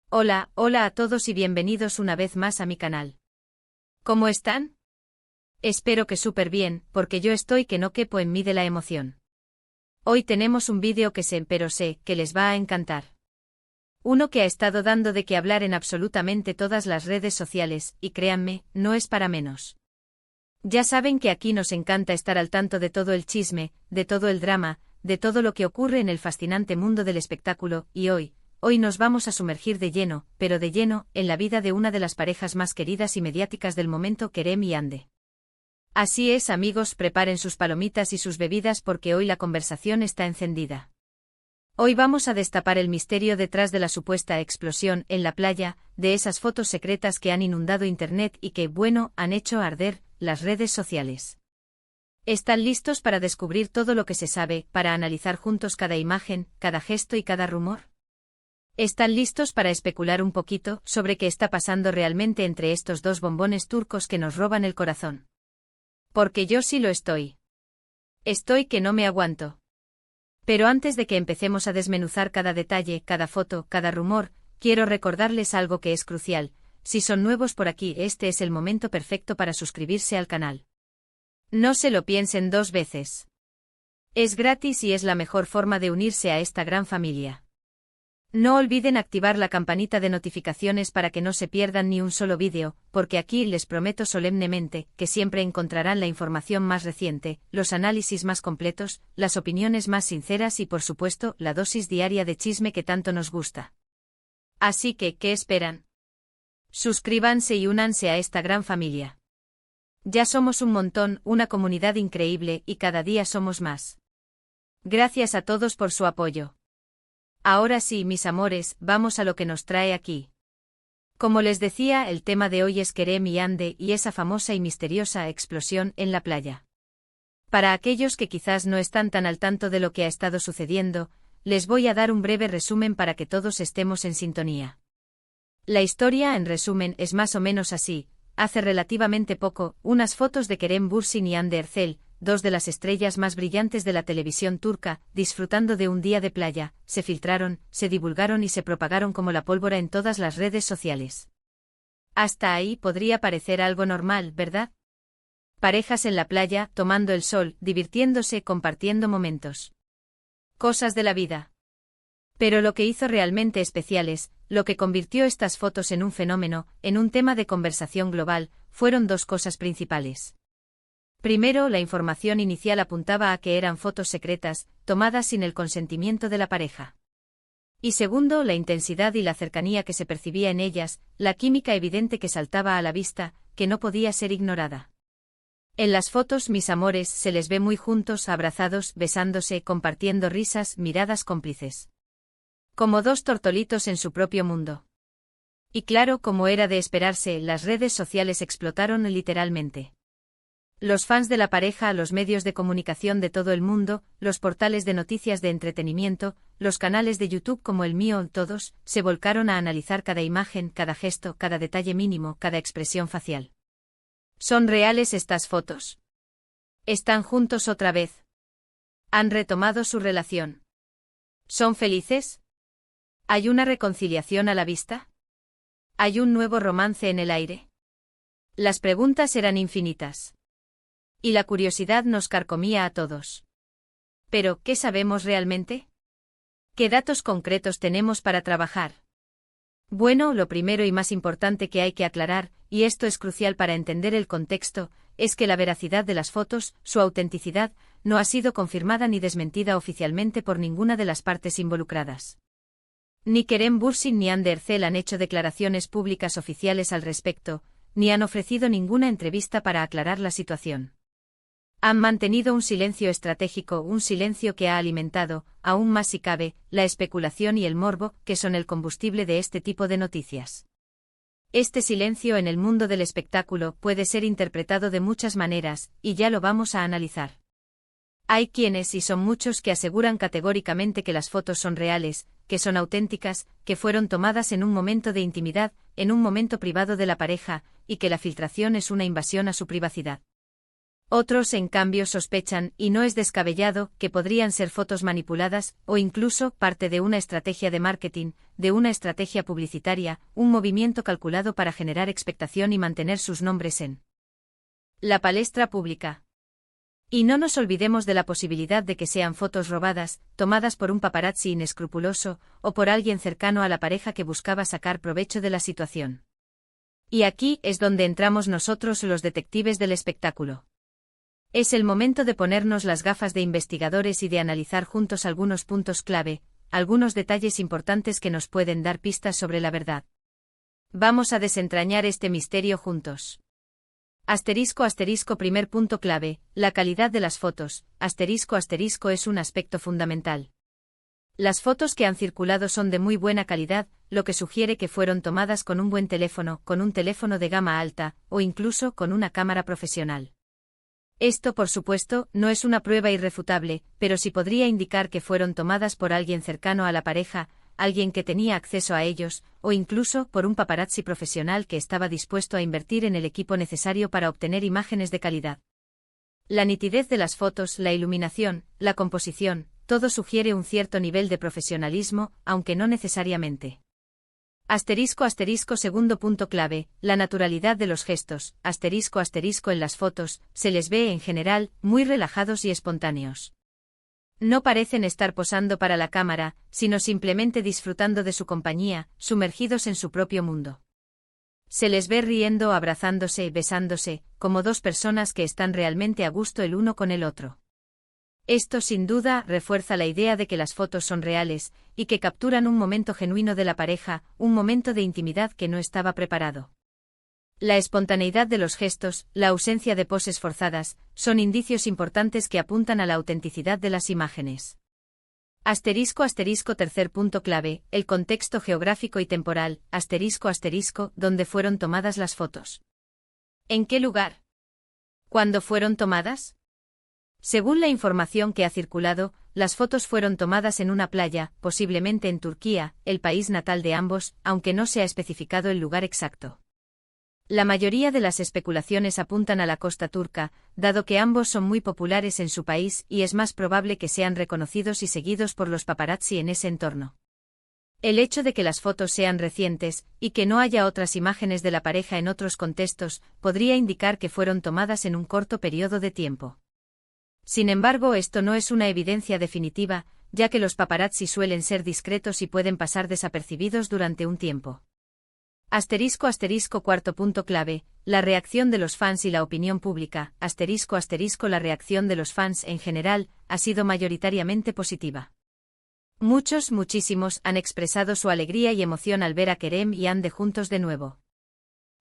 Hola, hola a todos y bienvenidos una vez más a mi canal. ¿Cómo están? Espero que súper bien, porque yo estoy que no quepo en mí de la emoción. Hoy tenemos un vídeo pero sé que les va a encantar. Uno que ha estado dando de qué hablar en absolutamente todas las redes sociales, y créanme, no es para menos. Ya saben que aquí nos encanta estar al tanto de todo el chisme, de todo el drama, de todo lo que ocurre en el fascinante mundo del espectáculo, y Hoy nos vamos a sumergir de lleno, pero de lleno, en la vida de una de las parejas más queridas y mediáticas del momento, Kerem y Ande. Así es, amigos, preparen sus palomitas y sus bebidas porque hoy la conversación está encendida. Hoy vamos a destapar el misterio detrás de la supuesta explosión en la playa, de esas fotos secretas que han inundado internet y que, bueno, han hecho arder las redes sociales. ¿Están listos para descubrir todo lo que se sabe, para analizar juntos cada imagen, cada gesto y cada rumor? ¿Están listos para especular un poquito sobre qué está pasando realmente entre estos dos bombones turcos que nos roban el corazón? Porque yo sí lo estoy. Estoy que no me aguanto. Pero antes de que empecemos a desmenuzar cada detalle, cada foto, cada rumor, quiero recordarles algo que es crucial. Si son nuevos por aquí, este es el momento perfecto para suscribirse al canal. No se lo piensen dos veces. Es gratis y es la mejor forma de unirse a esta gran familia. No olviden activar la campanita de notificaciones para que no se pierdan ni un solo vídeo, porque aquí les prometo solemnemente que siempre encontrarán la información más reciente, los análisis más completos, las opiniones más sinceras y por supuesto la dosis diaria de chisme que tanto nos gusta. Así que, ¿qué esperan? Suscríbanse y únanse a esta gran familia. Ya somos un montón, una comunidad increíble y cada día somos más. Gracias a todos por su apoyo. Ahora sí, mis amores, vamos a lo que nos trae aquí. Como les decía, el tema de hoy es Kerem y Ande y esa famosa y misteriosa explosión en la playa. Para aquellos que quizás no están tan al tanto de lo que ha estado sucediendo, les voy a dar un breve resumen para que todos estemos en sintonía. La historia, en resumen, es más o menos así. Hace relativamente poco, unas fotos de Kerem Bürsin y Hande Erçel, dos de las estrellas más brillantes de la televisión turca, disfrutando de un día de playa, se filtraron, se divulgaron y se propagaron como la pólvora en todas las redes sociales. Hasta ahí podría parecer algo normal, ¿verdad? Parejas en la playa, tomando el sol, divirtiéndose, compartiendo momentos. Cosas de la vida. Pero lo que hizo realmente especiales, lo que convirtió estas fotos en un fenómeno, en un tema de conversación global, fueron dos cosas principales. Primero, la información inicial apuntaba a que eran fotos secretas, tomadas sin el consentimiento de la pareja. Y segundo, la intensidad y la cercanía que se percibía en ellas, la química evidente que saltaba a la vista, que no podía ser ignorada. En las fotos, mis amores, se les ve muy juntos, abrazados, besándose, compartiendo risas, miradas cómplices. Como dos tortolitos en su propio mundo. Y claro, como era de esperarse, las redes sociales explotaron literalmente. Los fans de la pareja, los medios de comunicación de todo el mundo, los portales de noticias de entretenimiento, los canales de YouTube como el mío, todos, se volcaron a analizar cada imagen, cada gesto, cada detalle mínimo, cada expresión facial. ¿Son reales estas fotos? ¿Están juntos otra vez? ¿Han retomado su relación? ¿Son felices? ¿Hay una reconciliación a la vista? ¿Hay un nuevo romance en el aire? Las preguntas eran infinitas. Y la curiosidad nos carcomía a todos. Pero, ¿qué sabemos realmente? ¿Qué datos concretos tenemos para trabajar? Bueno, lo primero y más importante que hay que aclarar, y esto es crucial para entender el contexto, es que la veracidad de las fotos, su autenticidad, no ha sido confirmada ni desmentida oficialmente por ninguna de las partes involucradas. Ni Kerem Bürsin ni Hande Erçel han hecho declaraciones públicas oficiales al respecto, ni han ofrecido ninguna entrevista para aclarar la situación. Han mantenido un silencio estratégico, un silencio que ha alimentado, aún más si cabe, la especulación y el morbo, que son el combustible de este tipo de noticias. Este silencio en el mundo del espectáculo puede ser interpretado de muchas maneras, y ya lo vamos a analizar. Hay quienes, y son muchos, que aseguran categóricamente que las fotos son reales, que son auténticas, que fueron tomadas en un momento de intimidad, en un momento privado de la pareja, y que la filtración es una invasión a su privacidad. Otros, en cambio, sospechan, y no es descabellado, que podrían ser fotos manipuladas, o incluso parte de una estrategia de marketing, de una estrategia publicitaria, un movimiento calculado para generar expectación y mantener sus nombres en la palestra pública. Y no nos olvidemos de la posibilidad de que sean fotos robadas, tomadas por un paparazzi inescrupuloso, o por alguien cercano a la pareja que buscaba sacar provecho de la situación. Y aquí es donde entramos nosotros, los detectives del espectáculo. Es el momento de ponernos las gafas de investigadores y de analizar juntos algunos puntos clave, algunos detalles importantes que nos pueden dar pistas sobre la verdad. Vamos a desentrañar este misterio juntos. Primer punto clave, la calidad de las fotos. Es un aspecto fundamental. Las fotos que han circulado son de muy buena calidad, lo que sugiere que fueron tomadas con un buen teléfono, con un teléfono de gama alta, o incluso con una cámara profesional. Esto, por supuesto, no es una prueba irrefutable, pero sí podría indicar que fueron tomadas por alguien cercano a la pareja, alguien que tenía acceso a ellos, o incluso por un paparazzi profesional que estaba dispuesto a invertir en el equipo necesario para obtener imágenes de calidad. La nitidez de las fotos, la iluminación, la composición, todo sugiere un cierto nivel de profesionalismo, aunque no necesariamente. Segundo punto clave, la naturalidad de los gestos. En las fotos, se les ve en general, muy relajados y espontáneos. No parecen estar posando para la cámara, sino simplemente disfrutando de su compañía, sumergidos en su propio mundo. Se les ve riendo, abrazándose, besándose, como dos personas que están realmente a gusto el uno con el otro. Esto sin duda refuerza la idea de que las fotos son reales, y que capturan un momento genuino de la pareja, un momento de intimidad que no estaba preparado. La espontaneidad de los gestos, la ausencia de poses forzadas, son indicios importantes que apuntan a la autenticidad de las imágenes. Tercer punto clave, el contexto geográfico y temporal, donde fueron tomadas las fotos. ¿En qué lugar? ¿Cuándo fueron tomadas? Según la información que ha circulado, las fotos fueron tomadas en una playa, posiblemente en Turquía, el país natal de ambos, aunque no se ha especificado el lugar exacto. La mayoría de las especulaciones apuntan a la costa turca, dado que ambos son muy populares en su país y es más probable que sean reconocidos y seguidos por los paparazzi en ese entorno. El hecho de que las fotos sean recientes, y que no haya otras imágenes de la pareja en otros contextos, podría indicar que fueron tomadas en un corto periodo de tiempo. Sin embargo, esto no es una evidencia definitiva, ya que los paparazzi suelen ser discretos y pueden pasar desapercibidos durante un tiempo. Cuarto punto clave, la reacción de los fans y la opinión pública. La reacción de los fans en general ha sido mayoritariamente positiva. Muchísimos, han expresado su alegría y emoción al ver a Kerem y Hande juntos de nuevo.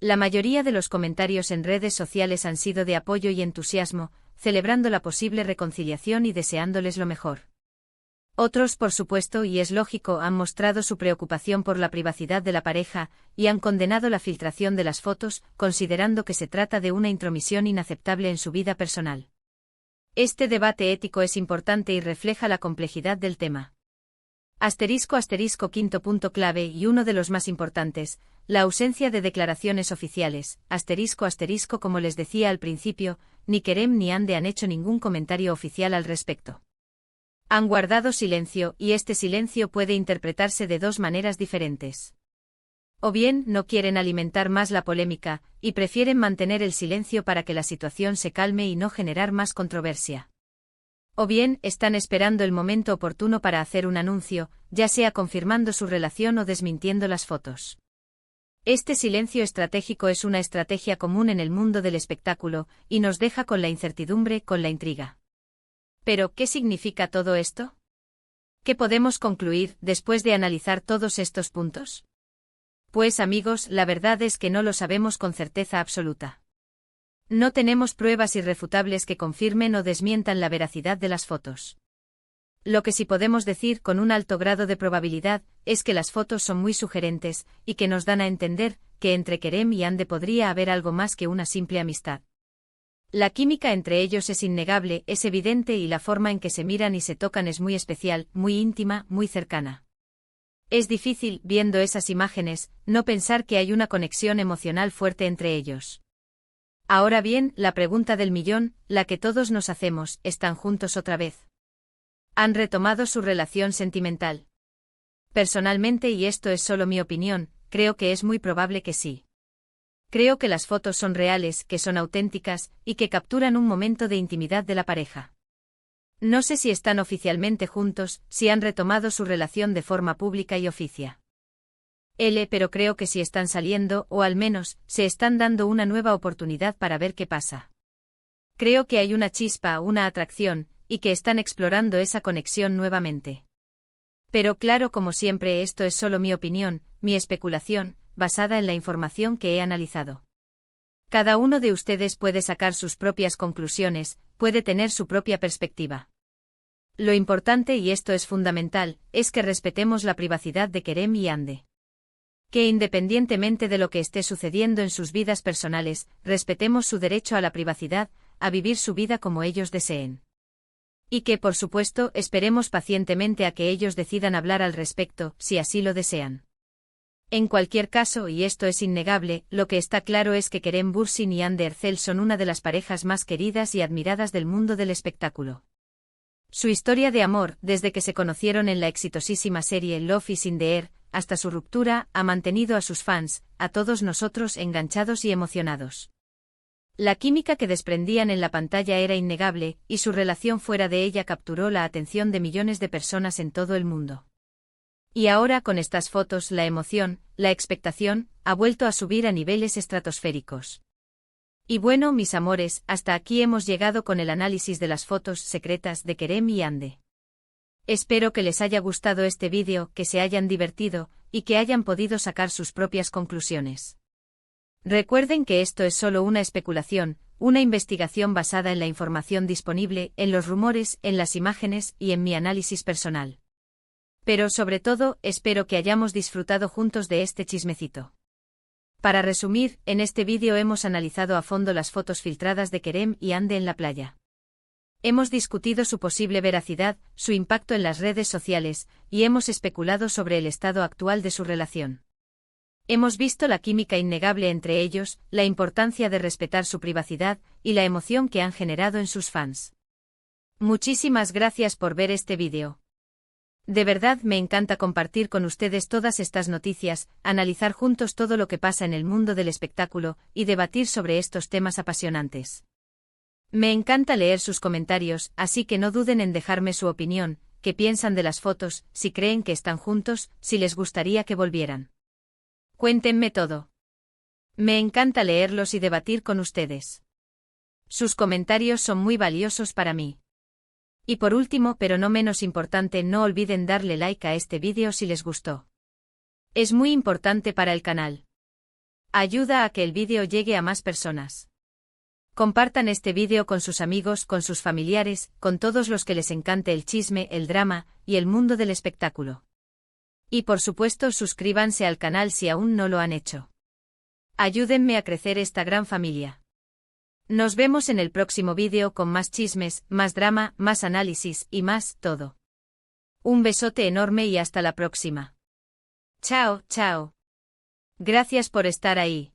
La mayoría de los comentarios en redes sociales han sido de apoyo y entusiasmo, celebrando la posible reconciliación y deseándoles lo mejor. Otros, por supuesto, y es lógico, han mostrado su preocupación por la privacidad de la pareja, y han condenado la filtración de las fotos, considerando que se trata de una intromisión inaceptable en su vida personal. Este debate ético es importante y refleja la complejidad del tema. Quinto punto clave y uno de los más importantes, la ausencia de declaraciones oficiales. Como les decía al principio, ni Kerem ni Hande han hecho ningún comentario oficial al respecto. Han guardado silencio, y este silencio puede interpretarse de dos maneras diferentes. O bien, no quieren alimentar más la polémica, y prefieren mantener el silencio para que la situación se calme y no generar más controversia. O bien, están esperando el momento oportuno para hacer un anuncio, ya sea confirmando su relación o desmintiendo las fotos. Este silencio estratégico es una estrategia común en el mundo del espectáculo, y nos deja con la incertidumbre, con la intriga. Pero, ¿qué significa todo esto? ¿Qué podemos concluir después de analizar todos estos puntos? Pues amigos, la verdad es que no lo sabemos con certeza absoluta. No tenemos pruebas irrefutables que confirmen o desmientan la veracidad de las fotos. Lo que sí podemos decir con un alto grado de probabilidad es que las fotos son muy sugerentes y que nos dan a entender que entre Kerem y Hande podría haber algo más que una simple amistad. La química entre ellos es innegable, es evidente y la forma en que se miran y se tocan es muy especial, muy íntima, muy cercana. Es difícil, viendo esas imágenes, no pensar que hay una conexión emocional fuerte entre ellos. Ahora bien, la pregunta del millón, la que todos nos hacemos, ¿están juntos otra vez? ¿Han retomado su relación sentimental? Personalmente, y esto es solo mi opinión, creo que es muy probable que sí. Creo que las fotos son reales, que son auténticas, y que capturan un momento de intimidad de la pareja. No sé si están oficialmente juntos, si han retomado su relación de forma pública y oficia. Pero creo que sí están saliendo, o al menos, se están dando una nueva oportunidad para ver qué pasa. Creo que hay una chispa, una atracción, y que están explorando esa conexión nuevamente. Pero claro, como siempre, esto es solo mi opinión, mi especulación, basada en la información que he analizado. Cada uno de ustedes puede sacar sus propias conclusiones, puede tener su propia perspectiva. Lo importante, y esto es fundamental, es que respetemos la privacidad de Kerem y Hande. Que independientemente de lo que esté sucediendo en sus vidas personales, respetemos su derecho a la privacidad, a vivir su vida como ellos deseen. Y que, por supuesto, esperemos pacientemente a que ellos decidan hablar al respecto, si así lo desean. En cualquier caso, y esto es innegable, lo que está claro es que Kerem Bürsin y Hande Erçel son una de las parejas más queridas y admiradas del mundo del espectáculo. Su historia de amor, desde que se conocieron en la exitosísima serie Love is in the Air, hasta su ruptura, ha mantenido a sus fans, a todos nosotros, enganchados y emocionados. La química que desprendían en la pantalla era innegable, y su relación fuera de ella capturó la atención de millones de personas en todo el mundo. Y ahora, con estas fotos, la emoción, la expectación, ha vuelto a subir a niveles estratosféricos. Y bueno, mis amores, hasta aquí hemos llegado con el análisis de las fotos secretas de Kerem y Hande. Espero que les haya gustado este vídeo, que se hayan divertido, y que hayan podido sacar sus propias conclusiones. Recuerden que esto es solo una especulación, una investigación basada en la información disponible, en los rumores, en las imágenes y en mi análisis personal. Pero sobre todo, espero que hayamos disfrutado juntos de este chismecito. Para resumir, en este vídeo hemos analizado a fondo las fotos filtradas de Kerem y Hande en la playa. Hemos discutido su posible veracidad, su impacto en las redes sociales, y hemos especulado sobre el estado actual de su relación. Hemos visto la química innegable entre ellos, la importancia de respetar su privacidad, y la emoción que han generado en sus fans. Muchísimas gracias por ver este vídeo. De verdad me encanta compartir con ustedes todas estas noticias, analizar juntos todo lo que pasa en el mundo del espectáculo, y debatir sobre estos temas apasionantes. Me encanta leer sus comentarios, así que no duden en dejarme su opinión, qué piensan de las fotos, si creen que están juntos, si les gustaría que volvieran. Cuéntenme todo. Me encanta leerlos y debatir con ustedes. Sus comentarios son muy valiosos para mí. Y por último, pero no menos importante, no olviden darle like a este vídeo si les gustó. Es muy importante para el canal. Ayuda a que el vídeo llegue a más personas. Compartan este vídeo con sus amigos, con sus familiares, con todos los que les encante el chisme, el drama y el mundo del espectáculo. Y por supuesto, suscríbanse al canal si aún no lo han hecho. Ayúdenme a crecer esta gran familia. Nos vemos en el próximo vídeo con más chismes, más drama, más análisis y más todo. Un besote enorme y hasta la próxima. Chao, chao. Gracias por estar ahí.